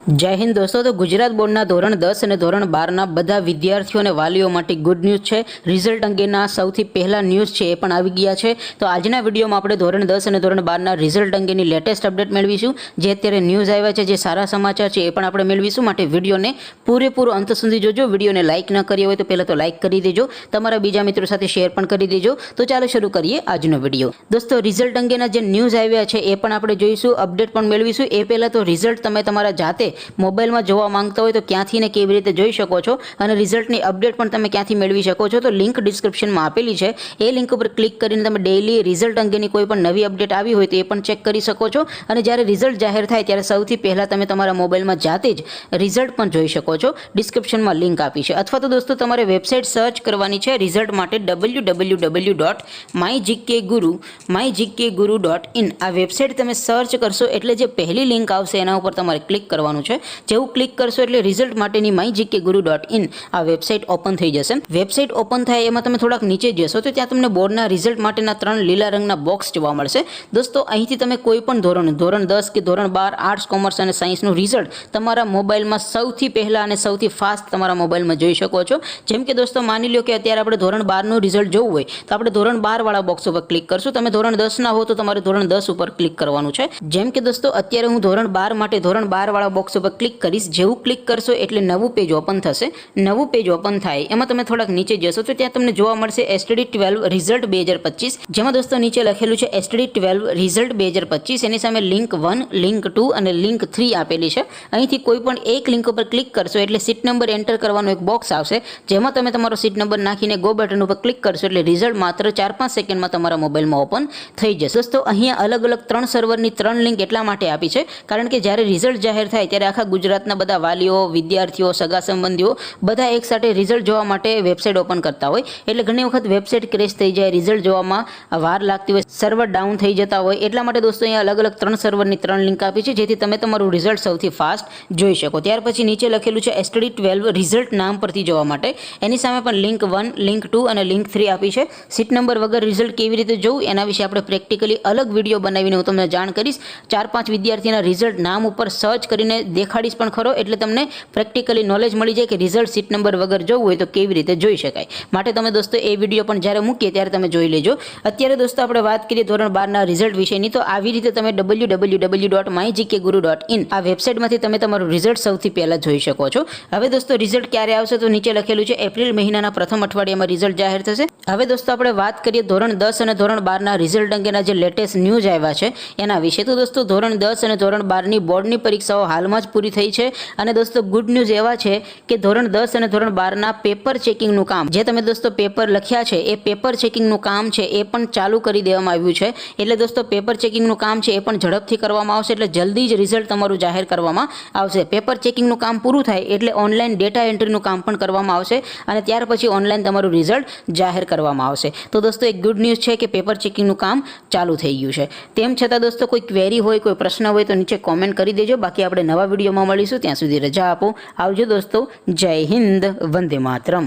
जय हिंद दोस्तों। तो गुजरात बोर्डना ધોરણ 10 અને ધોરણ 12ના બધા વિદ્યાર્થીઓ અને વાલીઓ માટે ગુડ ન્યૂઝ છે। રિઝલ્ટ અંગેના સૌથી પહેલા ન્યૂઝ છે એ પણ આવી ગયા છે। તો આજના વિડીયોમાં આપણે ધોરણ 10 અને ધોરણ 12ના રિઝલ્ટ અંગેની લેટેસ્ટ અપડેટ મેળવીશું। જે અત્યારે ન્યૂઝ આવ્યા છે, જે સારા સમાચાર છે એ પણ આપણે મેળવીશું। માટે વિડીયોને પૂરેપૂરો અંત સુધી જોજો। વિડીયોને લાઇક ન કરી હોય તો પહેલાં તો લાઇક કરી દેજો, તમારા બીજા મિત્રો સાથે શેર પણ કરી દેજો। તો ચાલો શરૂ કરીએ આજનો વિડીયો। દોસ્તો, રિઝલ્ટ અંગેના જે ન્યૂઝ આવ્યા છે એ પણ આપણે જોઈશું, અપડેટ પણ મેળવીશું। એ પહેલાં તો રિઝલ્ટ તમે તમારા જાતે મોબાઈલમાં જોવા માંગતા હોય તો ક્યાંથી ને કેવી રીતે જોઈ શકો છો અને રિઝલ્ટની અપડેટ પણ તમે ક્યાંથી મેળવી શકો છો, તો લિંક ડિસ્ક્રિપ્શનમાં આપેલી છે। એ લિંક ઉપર ક્લિક કરીને તમે ડેઈલી રિઝલ્ટ અંગેની કોઈ પણ નવી અપડેટ આવી હોય તો એ પણ ચેક કરી શકો છો। અને જ્યારે રિઝલ્ટ જાહેર થાય ત્યારે સૌથી પહેલાં તમે તમારા મોબાઈલમાં જાતે જ રિઝલ્ટ પણ જોઈ શકો છો। ડિસ્ક્રિપ્શનમાં લિંક આપી છે। અથવા તો દોસ્તો તમારે વેબસાઇટ સર્ચ કરવાની છે રિઝલ્ટ માટે www.mygkguru.in। આ વેબસાઇટ તમે સર્ચ કરશો એટલે જે પહેલી લિંક આવશે એના ઉપર તમારે ક્લિક કરવાનું છે। જેવું ક્લિક કરશો એટલે રિઝલ્ટ માટેની mygkguru.in આ વેબસાઇટ ઓપન થઈ જશે। વેબસાઇટ ઓપન થાય એમાં તમે થોડાક નીચે જશો તો ત્યાં તમને બોર્ડના રિઝલ્ટ માટેના 3 લીલા રંગના બોક્સ જોવા મળશે। દોસ્તો, અહીંથી તમે કોઈ પણ ધોરણ 10 કે ધોરણ 12 આર્ટ્સ, કોમર્સ અને સાયન્સનું રિઝલ્ટ તમારા મોબાઈલમાં સૌથી પહેલાં અને સૌથી ફાસ્ટ તમારા મોબાઈલમાં જોઈ શકો છો। જેમ કે દોસ્તો, માની લો કે અત્યારે આપણે ધોરણ 12નું રિઝલ્ટ જોવું હોય તો આપણે ધોરણ 12 વાળા બોક્સ ઉપર ક્લિક કરશું। તમે ધોરણ 10ના હો તો તમારે ધોરણ 10 ઉપર ક્લિક કરવાનું છે। જેમ કે દોસ્તો, અત્યારે હું ધોરણ 12 માટે ધોરણ 12 વાળા બોક્સ ઉપર ક્લિક કરીશ। જેવું ક્લિક કરશો એટલે નવું પેજ ઓપન થશે। નવું પેજ ઓપન થાય એમાં તમે થોડાક નીચે જશો તો ત્યાં તમને જોવા મળશે STD12 રિઝલ્ટ 2025, જેમાં દોસ્તો નીચે લખેલું છે STD12 રિઝલ્ટ 2025। એની સામે લિંક 1, લિંક 2 અને લિંક 3 આપેલી છે। અહીંથી કોઈ પણ એક લિંક ઉપર ક્લિક કરશો એટલે સીટ નંબર એન્ટર કરવાનો એક બોક્સ આવશે, જેમાં તમે તમારો સીટ નંબર નાખીને ગો બટન ઉપર ક્લિક કરશો એટલે રિઝલ્ટ માત્ર 4-5 સેકન્ડમાં તમારા મોબાઈલમાં ઓપન થઈ જશે। દોસ્તો, અહીંયા અલગ અલગ 3 સર્વરની 3 લિંક એટલા માટે આપી છે કારણ કે જ્યારે રિઝલ્ટ જાહેર થાય ત્યારે આખા ગુજરાતના બધા વાલીઓ, વિદ્યાર્થીઓ, સગા સંબંધીઓ બધા એકસાથે રિઝલ્ટ જોવા માટે વેબસાઇટ ઓપન કરતા હોય, એટલે ઘણી વખત વેબસાઇટ ક્રેશ થઈ જાય, રિઝલ્ટ જોવામાં વાર લાગતી હોય, સર્વર ડાઉન થઈ જતા હોય। એટલા માટે દોસ્તો અહીંયા અલગ અલગ 3 સર્વરની 3 લિંક આપી છે, જેથી તમે તમારું રિઝલ્ટ સૌથી ફાસ્ટ જોઈ શકો। ત્યાર પછી નીચે લખેલું છે STD12 રિઝલ્ટ નામ પરથી જોવા માટે। એની સામે પણ લિંક 1, લિંક 2 અને લિંક 3 આપી છે। સીટ નંબર વગર રિઝલ્ટ કેવી રીતે જોવું એના વિશે આપણે પ્રેક્ટિકલી અલગ વિડીયો બનાવીને હું તમને જાણ કરીશ। 4-5 વિદ્યાર્થીના રિઝલ્ટ નામ ઉપર સર્ચ કરીને દેખાડીશ પણ ખરો, એટલે તમને પ્રેક્ટિકલી નોલેજ મળી જાય કે રિઝલ્ટ સીટ નંબર વગર જોવું હોય તો કેવી રીતે જોઈ શકાય। માટે તમે દોસ્તો એ વિડીયો પણ જ્યારે મૂકીએ ત્યારે તમે જોઈ લેજો। અત્યારે દોસ્તો આપણે વાત કરીએ ધોરણ 12ના રિઝલ્ટ વિશેની, તો આવી રીતે તમે www.mygkguru.in આ વેબસાઇટમાંથી તમે તમારું રિઝલ્ટ સૌથી પહેલાં જોઈ શકો છો। હવે દોસ્તો રિઝલ્ટ ક્યારે આવશે તો નીચે લખેલું છે એપ્રિલ મહિનાના પ્રથમ અઠવાડિયામાં રિઝલ્ટ જાહેર થશે। હવે દોસ્તો આપણે વાત કરીએ ધોરણ 10 અને ધોરણ 12ના રિઝલ્ટ અંગેના જે લેટેસ્ટ ન્યૂઝ આવ્યા છે એના વિશે। તો દોસ્તો, ધોરણ 10 અને ધોરણ 12ની બોર્ડની પરીક્ષાઓ હાલમાં જ પૂરી થઈ છે અને દોસ્તો ગુડ ન્યૂઝ એવા છે કે ધોરણ 10 અને ધોરણ 12ના પેપર ચેકિંગનું કામ, જે તમે દોસ્તો પેપર લખ્યા છે એ પેપર ચેકિંગનું કામ છે એ પણ ચાલુ કરી દેવામાં આવ્યું છે। એટલે દોસ્તો પેપર ચેકિંગનું કામ છે એ પણ ઝડપથી કરવામાં આવશે, એટલે જલ્દી જ રિઝલ્ટ તમારું જાહેર કરવામાં આવશે। પેપર ચેકિંગનું કામ પૂરું થાય એટલે ઓનલાઈન ડેટા એન્ટ્રીનું કામ પણ કરવામાં આવશે અને ત્યાર પછી ઓનલાઈન તમારું રિઝલ્ટ જાહેર કરવામાં આવશે। તો દોસ્તો એક ગુડ ન્યૂઝ છે કે પેપર ચેકિંગનું કામ ચાલુ થઈ ગયું છે। તેમ છતાં દોસ્તો કોઈ ક્વેરી હોય, કોઈ પ્રશ્ન હોય તો નીચે કોમેન્ટ કરી દેજો। બાકી આપણે નવા વિડીયોમાં મળીશું, ત્યાં સુધી રજા આપો। આવજો દોસ્તો। જય હિન્દ, વંદે માતરમ।